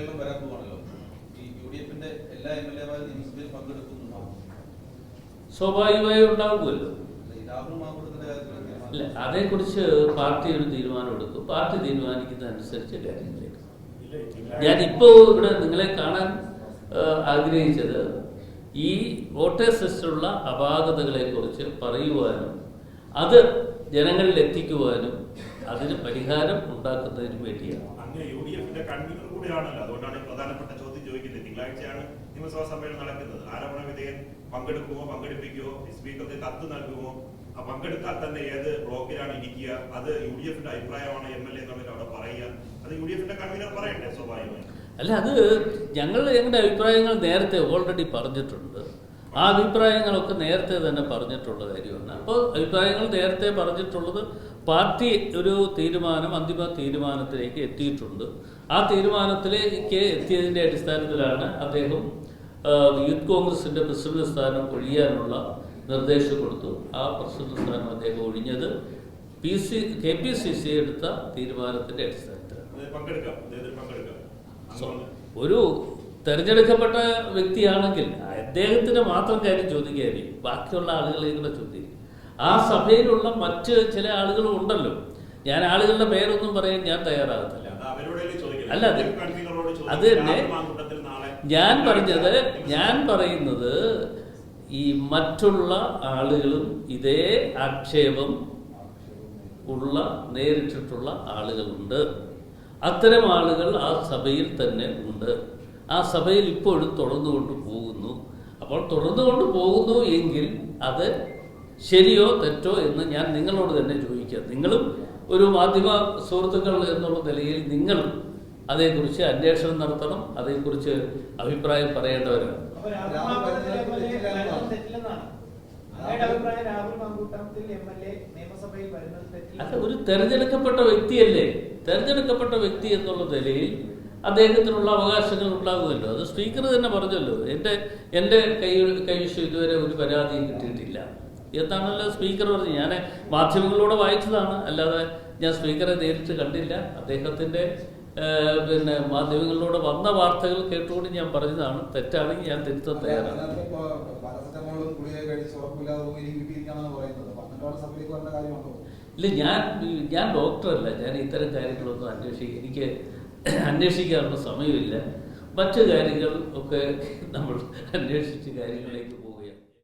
സമ്മേളനം വരാൻ പോവാണല്ലോ. ഈ യുഡിഎഫിന്റെ എല്ലാ എംഎൽഎമാരും നിയമസഭയിൽ പങ്കെടുക്കുന്നുണ്ടോ? സ്വാഭാവികമായി ഉണ്ടാകുമല്ലോ. രാഹുൽ മാങ്കൂട്ടത്തിന്റെ കാര്യത്തിൽ അല്ല, അതേക്കുറിച്ച് പാർട്ടി ഒരു തീരുമാനം എടുക്കും. പാർട്ടി തീരുമാനിക്കുന്നതനുസരിച്ച് കാര്യങ്ങളിലേക്ക്. ഞാനിപ്പോ ഇവിടെ നിങ്ങളെ കാണാൻ ആഗ്രഹിച്ചത് ഈ വോട്ടേഴ്സ് ലിസ്റ്റിലുള്ള അപാകതകളെ കുറിച്ച് പറയുവാനും അത് ജനങ്ങളിൽ എത്തിക്കുവാനും അതിന് പരിഹാരം ഉണ്ടാക്കുന്നതിന് വേണ്ടിയാണ്. യുഡിഎഫിന്റെ കൺവീനർ കൂടിയാണല്ലോ, അതുകൊണ്ടാണ് പ്രധാനപ്പെട്ട ചോദ്യം ചോദിക്കുന്നത്. തിങ്കളാഴ്ചയാണ് നിയമസഭാ സമ്മേളനം നടക്കുന്നത്. ആരോപണ വിധേയൻ പങ്കെടുക്കുമോ, പങ്കെടുപ്പിക്കുമോ, സ്പീക്കർക്ക് കത്ത് നൽകുമോ, പങ്കെടുത്താൽ തന്നെ ഏത് ബ്ലോക്കിലാണ് ഇരിക്കുക, അത് യുഡിഎഫിന്റെ അഭിപ്രായമാണ് എംഎൽഎ എന്നുള്ളത് അവിടെ പറയുക. അത് യുഡിഎഫിന്റെ കൺവീനർ പറയണ്ടേ സ്വാഭാവികമായി? അല്ല, അത് ഞങ്ങളുടെ അഭിപ്രായങ്ങൾ നേരത്തെ ഓൾറെഡി പറഞ്ഞിട്ടുണ്ട്. ആ അഭിപ്രായങ്ങളൊക്കെ നേരത്തെ തന്നെ പറഞ്ഞിട്ടുള്ള കാര്യമാണ്. അപ്പോൾ അഭിപ്രായങ്ങൾ നേരത്തെ പറഞ്ഞിട്ടുള്ളത് പാർട്ടി ഒരു തീരുമാനം, അന്തിമ തീരുമാനത്തിലേക്ക് എത്തിയിട്ടുണ്ട്. ആ തീരുമാനത്തിലേക്ക് എത്തിയതിൻ്റെ അടിസ്ഥാനത്തിലാണ് അദ്ദേഹം യൂത്ത് കോൺഗ്രസിൻ്റെ പ്രസിഡന്റ് സ്ഥാനം ഒഴിയാനുള്ള നിർദ്ദേശം കൊടുത്തു. ആ പ്രസിഡന്റ് സ്ഥാനം അദ്ദേഹം ഒഴിഞ്ഞത് KPCC എടുത്ത തീരുമാനത്തിൻ്റെ അടിസ്ഥാനത്തിലാണ്. ഒരു തെരഞ്ഞെടുക്കപ്പെട്ട വ്യക്തിയാണെങ്കിൽ അദ്ദേഹത്തിന് മാത്രം കാര്യം ചോദിക്കാനും ബാക്കിയുള്ള ആളുകളെ കൂടെ ചോദിക്കും. ആ സഭയിലുള്ള മറ്റ് ചില ആളുകളും ഉണ്ടല്ലോ. ഞാൻ ആളുകളുടെ പേരൊന്നും പറയാൻ ഞാൻ തയ്യാറാകത്തില്ല. അല്ല, അത് തന്നെ ഞാൻ പറയുന്നത് ഈ മറ്റുള്ള ആളുകളും ഇതേ ആക്ഷേപം ഉള്ള നേരിട്ടിട്ടുള്ള ആളുകളുണ്ട്. അത്തരം ആളുകൾ ആ സഭയിൽ തന്നെ ഉണ്ട്. ആ സഭയിൽ ഇപ്പോഴും തുടർന്നുകൊണ്ട് പോകുന്നു. അപ്പോൾ തുടർന്നുകൊണ്ട് പോകുന്നു എങ്കിൽ അത് ശരിയോ തെറ്റോ എന്ന് ഞാൻ നിങ്ങളോട് തന്നെ ചോദിക്കാം. നിങ്ങളും ഒരു മാധ്യമ സുഹൃത്തുക്കൾ എന്നുള്ള നിലയിൽ നിങ്ങൾ അതേക്കുറിച്ച് അന്വേഷണം നടത്തണം, അതേക്കുറിച്ച് അഭിപ്രായം പറയേണ്ടവരാണ്. അല്ല, ഒരു തെരഞ്ഞെടുക്കപ്പെട്ട വ്യക്തിയല്ലേ. തെരഞ്ഞെടുക്കപ്പെട്ട വ്യക്തി എന്നുള്ള നിലയിൽ അദ്ദേഹത്തിനുള്ള അവകാശങ്ങൾ ഉണ്ടാകുമല്ലോ. അത് സ്പീക്കർ തന്നെ പറഞ്ഞല്ലോ. എൻ്റെ കൈവശം ഇതുവരെ ഒരു പരാതിയും കിട്ടിയിട്ടില്ല എന്നാണല്ലോ സ്പീക്കർ പറഞ്ഞത്. ഞാൻ മാധ്യമങ്ങളിലൂടെ വായിച്ചതാണ്, അല്ലാതെ ഞാൻ സ്പീക്കറെ നേരിട്ട് കണ്ടില്ല. അദ്ദേഹത്തിൻ്റെ മാധ്യമങ്ങളിലൂടെ വന്ന വാർത്തകൾ കേട്ടുകൊണ്ട് ഞാൻ പറഞ്ഞതാണ്. തെറ്റാണെങ്കിൽ ഞാൻ തിരുത്താൻ തയ്യാറാണ്. ഇല്ല, ഞാൻ ഡോക്ടറല്ല. ഞാൻ ഇത്തരം കാര്യങ്ങളൊന്നും എനിക്ക് അന്വേഷിക്കാനുള്ള സമയമില്ല. മറ്റു കാര്യങ്ങൾ ഒക്കെ നമ്മൾ അന്വേഷിച്ച് കാര്യങ്ങളിലേക്ക്